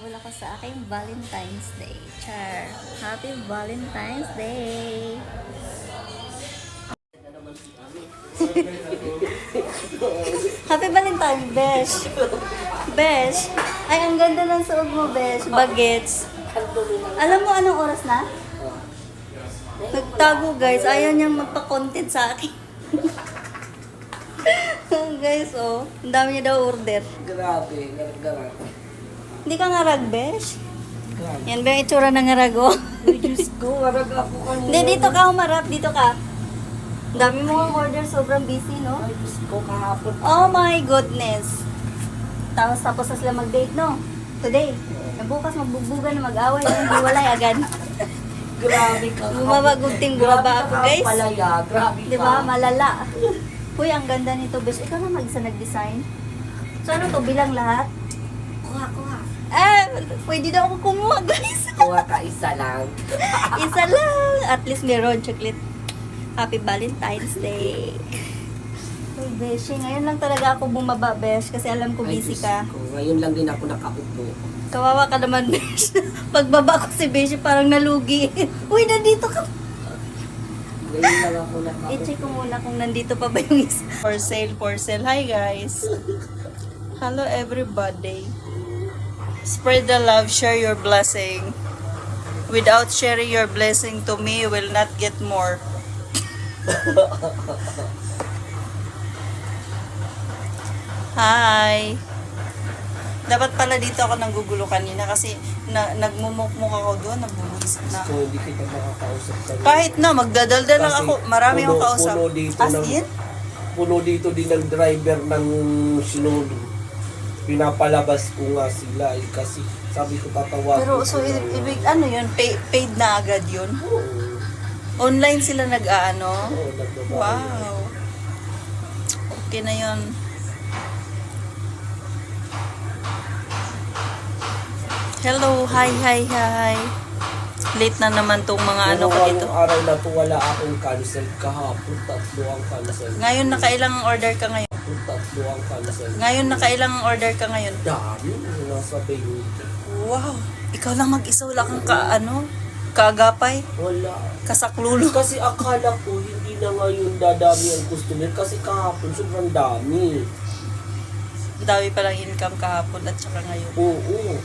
Habol ako sa aking Valentine's Day. Char. Happy Valentine's Day! Happy Valentine's, Besh! Besh! Ay, ang ganda ng suot mo, Besh. Bagets. Alam mo anong oras na? Nagtago, guys. Ayaw niyang magpa-content sa akin. Guys, oh. Ang dami niya daw order. Grabe, garag-garag. Hindi ka ngarag, Besh? Yan ba yung itsura ng ngarag, oh? Ay, Diyos ko, garag ako kanina. Hindi, dito ka humarap. Dito ka. Ang dami mo ang order. Sobrang busy, no? Ay, Diyos ko, kahapon. Oh my goodness. Tapos na sila mag-date, no? Today. Bukas magbugbugan na mag-away. Hindi walay agad. Grabe ka. Bumabagugting bumaba ako, guys. Palaya, grabe ka. Di ba? Malala. Uy, ang ganda nito, Besh. Ikaw na mag-isa nag-design. So, ano to? Bilang lahat? Kuha, kuha. Pwede daw ako kumuha, guys. Kuha ka, isa lang. Isa lang. At least meron, chocolate. Happy Valentine's Day. Uy, Besh, ngayon lang talaga ako bumaba, Besh, kasi alam ko Ay, busy Diyos ka. ko, ngayon lang din ako nakaupo. Kawawa ka naman, Besh. Pagbaba ko si Besh, parang nalugi. Uy, nandito ka. Ngayon lang ako nakaupo. I-check ko muna kung nandito pa ba yung isa. For sale, for sale. Hi, guys. Hello, everybody. Spread the love, share your blessing. Without sharing your blessing to me, you will not get more. Hi. Dapat pala dito ako nanggugulo kanina kasi nagmumukmuk ako doon, nagbubulis na. So, hindi kita makakausap sa Kahit na, magdadaldal lang ako. Marami akong kausap. Puno dito As ng, in? puno dito din ng driver ng sinolo. Pinapalabas ko nga sila kasi sabi ko tatawagin. Pero so, ibig, ano yun? Paid na agad yun? Oo. Online sila nag-ano? Oo, nagbabago. Wow. Okay na yun. Hello, hi. Late na naman tong mga ano ko dito. Ngayong araw na to wala akong cancel. Kahapon tatlo ang cancel. Ngayon nakailang order ka ngayon? Kahapon tatlo ang cancel. Ngayon nakailang order ka ngayon? Dami. Nasa 20. Wow. Ikaw lang mag-isa, wala kang kaagapay, Wala. kasaklulo. Kasi akala ko hindi na ngayon dadami ang customer kasi kahapon sobrang dami. Dami palang income kahapon at saka ngayon. Oo.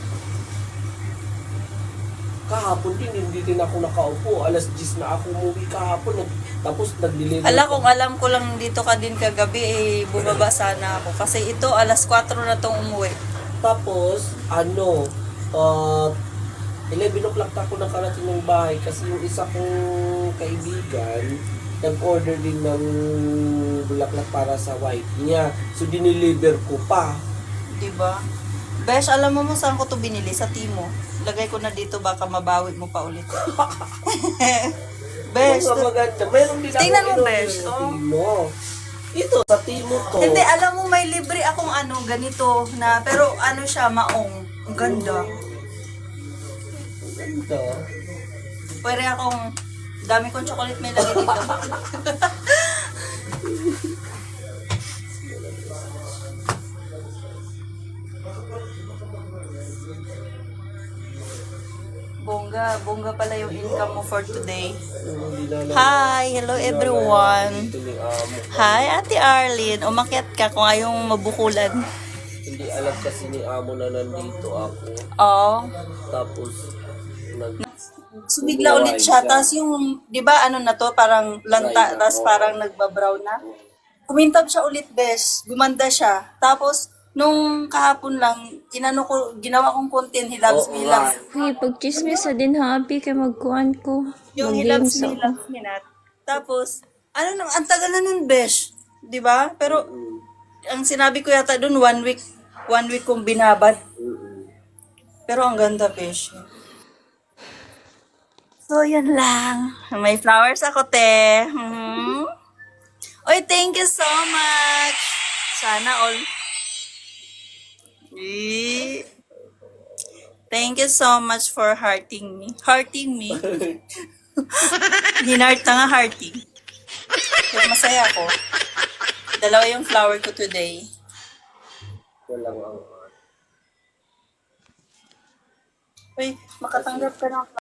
Kahapon din, hindi din ako nakaupo. Alas 10 na ako umuwi kahapon. Tapos nag-deliver. Alam ko lang dito ka din kagabi, bumaba sana ako. Kasi ito, alas 4 na tong umuwi. Tapos, 11 o'clock na ako nakarating ng bahay kasi yung isa kong kaibigan nag-order din ng bulaklak para sa wife niya. So, dineliver ko pa. Diba? Besh, alam mo saan ko to binili? Sa Timo. Lagay ko na dito, baka mabawi mo pa ulit. Besh, Mga maganda. Meron din ako tingnan mo, in-order Besh. sa Timo. Ito, sa Timo to. hindi, alam mo, may libre akong ganito na, pero ano siya, maong. Ang ganda. Ganda. Pwede akong, dami kong chocolate may lagay dito. Bongga pala yung income mo for today. Hi, hello everyone. Ito ni Amo. Hi, Ate Arlene. Umakyat ka kung ayaw mabukulan. Hindi alam kasi ni Amo na nandito ako. Oo. Tapos, So, bigla ulit siya. Tapos yung, di ba ano na to, parang lanta, tapos parang nagbabrown na. Kumintab siya ulit, Bes. Gumanda siya. Tapos, nung kahapon lang, ginawa kong content, he loves me, he loves me. Ay, pag-chismis sa din happy kay magkuhan ko. Yung he loves me, he loves me na. Tapos, ang tagal na nun, Besh. Di ba? Pero, ang sinabi ko yata dun, 1 week kong binabad. Pero ang ganda, Besh. So, yun lang. May flowers ako, te. Oy, thank you so much. Sana all. Thank you so much for hearting me. Hearting me. Hinart na nga hearting. Pero masaya ako. Dalawa yung flower ko today. walang ang Uy, makatanggap ka ng